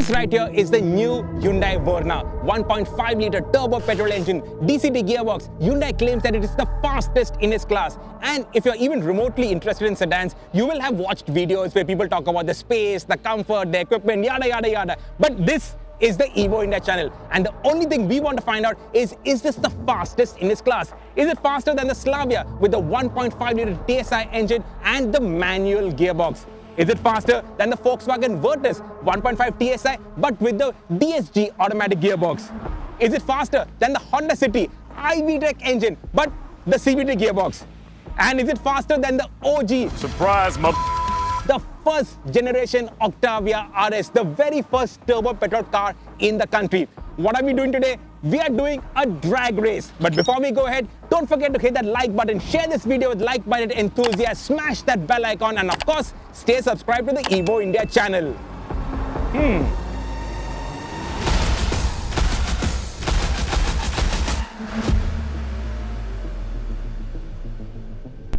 This right here is the new Hyundai Verna 1.5-litre turbo petrol engine, DCT gearbox. Hyundai claims that it is the fastest in its class. And if you're even remotely interested in sedans, you will have watched videos where people talk about the space, the comfort, the equipment, yada yada yada. But this is the Evo India channel, and the only thing we want to find out is this the fastest in its class? Is it faster than the Slavia with the 1.5-litre TSI engine and the manual gearbox? Is it faster than the Volkswagen Virtus 1.5 TSI but with the DSG automatic gearbox? Is it faster than the Honda City iVTEC engine but the CVT gearbox? And is it faster than the OG? Surprise, the first generation Octavia RS, the very first turbo petrol car in the country. What are we doing today? We are doing a drag race. But before we go ahead, don't forget to hit that like button, share this video with like-minded enthusiasts, smash that bell icon, and of course, stay subscribed to the Evo India channel.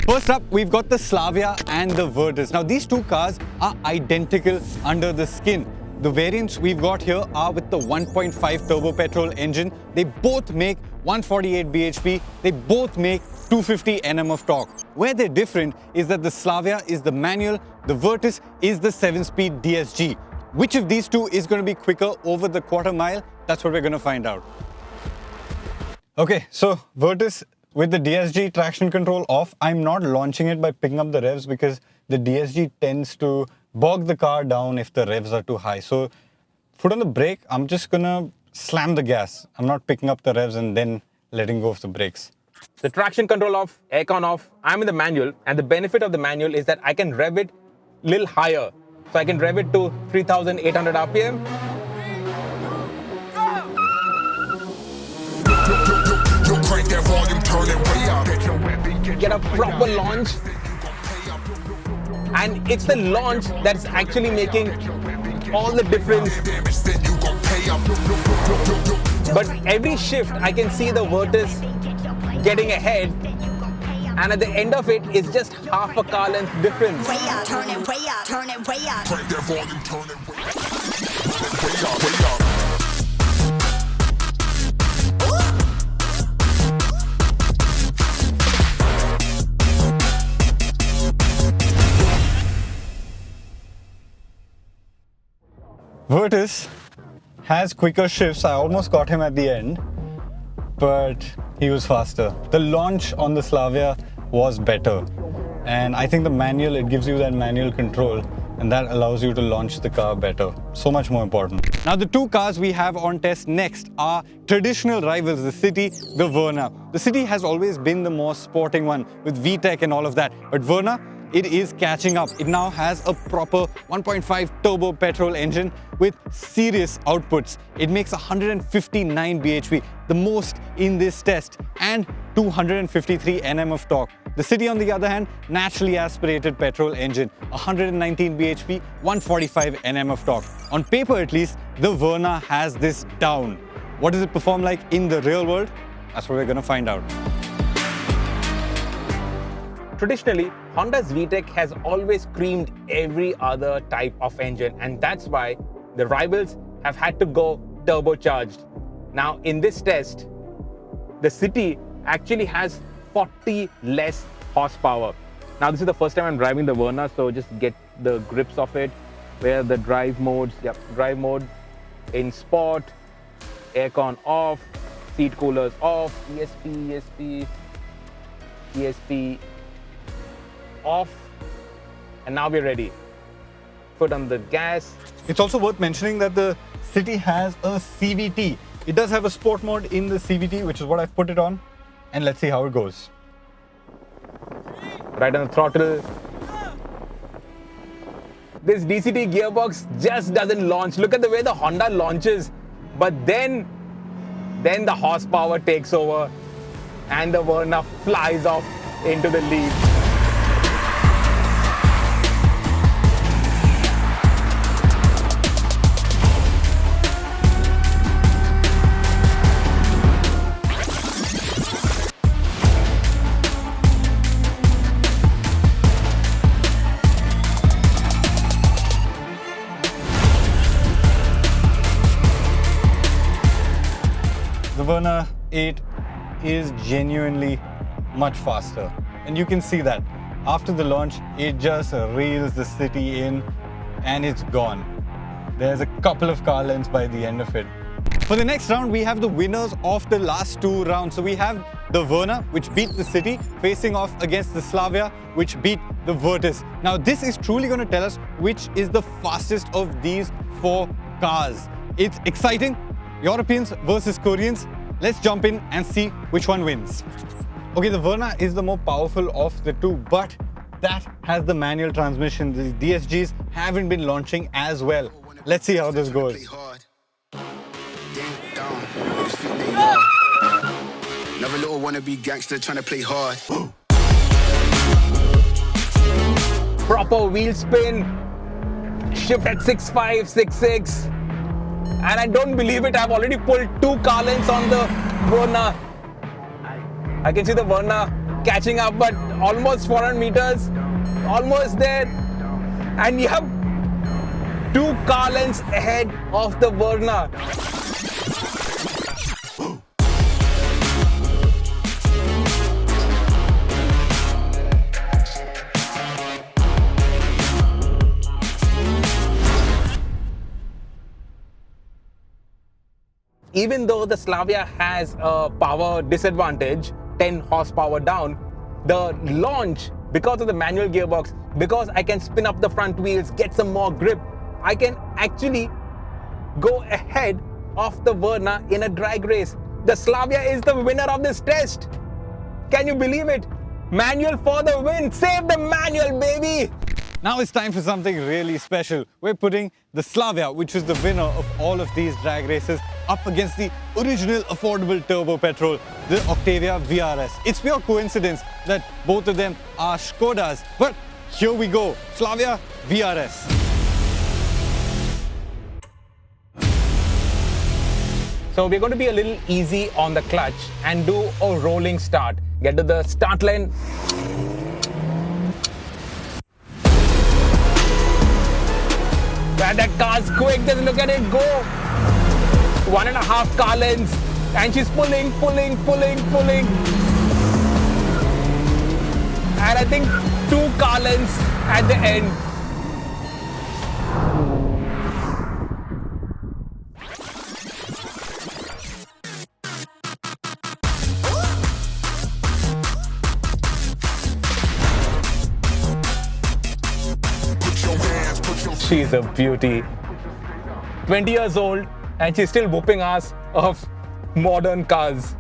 First up, we've got the Slavia and the Virtus. Now, these two cars are identical under the skin. The variants we've got here are with the 1.5 turbo petrol engine. They both make 148 bhp. They both make 250 Nm of torque. Where they're different is that the Slavia is the manual, the Virtus is the 7-speed DSG. Which of these two is going to be quicker over the quarter mile? That's what we're going to find out. Okay, so Virtus with the DSG traction control off. I'm not launching it by picking up the revs because the DSG tends to bog the car down if the revs are too high. So foot on the brake, I'm just gonna slam the gas. I'm not picking up the revs and then letting go of the brakes. The traction control off, aircon off. I'm in the manual, and the benefit of the manual is that I can rev it a little higher. So I can rev it to 3,800 RPM. Get a proper launch, and it's the launch that's actually making all the difference. But every shift I can see the Virtus getting ahead, and at the end of it is just half a car length difference. Virtus has quicker shifts. I almost got him at the end, but he was faster. The launch on the Slavia was better, and I think the manual, it gives you that manual control, and that allows you to launch the car better. So much more important. Now, the two cars we have on test next are traditional rivals, the City, the Verna. The City has always been the more sporting one with VTEC and all of that, but Verna, it is catching up. It now has a proper 1.5 turbo petrol engine with serious outputs. It makes 159 bhp, the most in this test, and 253 Nm of torque. The City, on the other hand, naturally aspirated petrol engine, 119 bhp, 145 Nm of torque. On paper at least, the Verna has this down. What does it perform like in the real world? That's what we're going to find out. Traditionally, Honda's VTEC has always creamed every other type of engine, and that's why the rivals have had to go turbocharged. Now, in this test, the City actually has 40 less horsepower. Now, this is the first time I'm driving the Verna, so just get the grips of it. Where are the drive modes? Yep, drive mode in sport, aircon off, seat coolers off, ESP off, and now we're ready. Foot on the gas. It's also worth mentioning that the City has a CVT. It does have a sport mode in the CVT, which is what I've put it on, and let's see how it goes. Right on the throttle. This DCT gearbox just doesn't launch. Look at the way the Honda launches, but then the horsepower takes over and the Verna flies off into the lead. 8 is genuinely much faster. And you can see that. After the launch, it just reels the city in and it's gone. There's a couple of car lengths by the end of it. For the next round, we have the winners of the last 2 rounds. So we have the Verna, which beat the City, facing off against the Slavia, which beat the Virtus. Now, this is truly going to tell us which is the fastest of these 4 cars. It's exciting. Europeans versus Koreans. Let's jump in and see which one wins. Okay, the Verna is the more powerful of the 2, but that has the manual transmission. The DSGs haven't been launching as well. Let's see how this goes. Another little wannabe gangster trying to play hard. Proper wheel spin, shift at 6.5, 6.6. And I don't believe it, I've already pulled 2 car lengths on the Verna. I can see the Verna catching up, but almost 400 meters, almost there. And you have 2 car lengths ahead of the Verna. Even though the Slavia has a power disadvantage, 10 horsepower down, the launch, because of the manual gearbox, because I can spin up the front wheels, get some more grip, I can actually go ahead of the Verna in a drag race. The Slavia is the winner of this test. Can you believe it? Manual for the win. Save the manual, baby. Now it's time for something really special. We're putting the Slavia, which is the winner of all of these drag races, up against the original affordable turbo petrol, the Octavia VRS. It's pure coincidence that both of them are Skodas, but here we go, Slavia VRS. So we're going to be a little easy on the clutch and do a rolling start. Get to the start line. And that car's quick, just look at it go. 1.5 car lengths. And she's pulling. And I think 2 car lengths at the end. She's a beauty. 20 years old and she's still whooping ass of modern cars.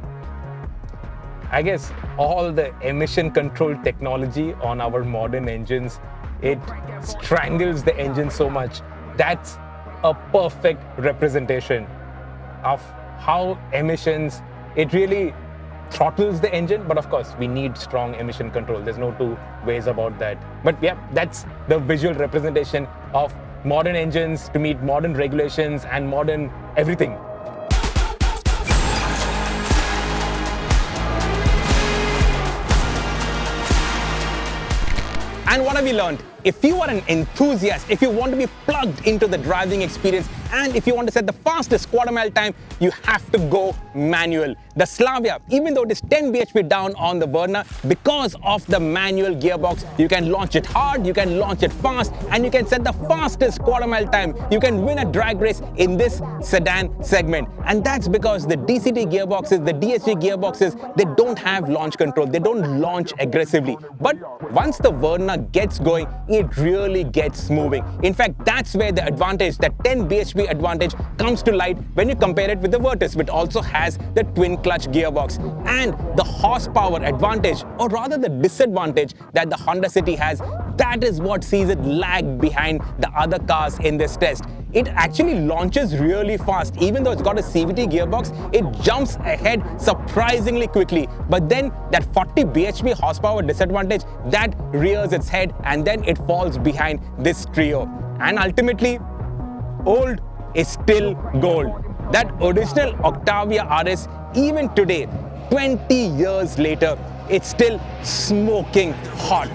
I guess all the emission control technology on our modern engines, it strangles the engine so much. That's a perfect representation of how emissions, it really throttles the engine, but of course we need strong emission control. There's no 2 ways about that. But yeah, that's the visual representation of modern engines to meet modern regulations and modern everything. And what have we learned? If you are an enthusiast, if you want to be plugged into the driving experience, and if you want to set the fastest quarter mile time, you have to go manual. The Slavia, even though it is 10 bhp down on the Verna, because of the manual gearbox, you can launch it hard, you can launch it fast, and you can set the fastest quarter mile time. You can win a drag race in this sedan segment. And that's because the DCT gearboxes, the DSG gearboxes, they don't have launch control. They don't launch aggressively. But once the Verna gets going, it really gets moving. In fact, that's where the advantage, that 10 bhp advantage, comes to light when you compare it with the Virtus, which also has the twin clutch gearbox. And the horsepower advantage, or rather the disadvantage that the Honda City has, that is what sees it lag behind the other cars in this test. It actually launches really fast. Even though it's got a CVT gearbox, it jumps ahead surprisingly quickly. But then that 40 bhp horsepower disadvantage, that rears its head and then it falls behind this trio. And ultimately, old is still gold. That original Octavia RS, even today, 20 years later, it's still smoking hot.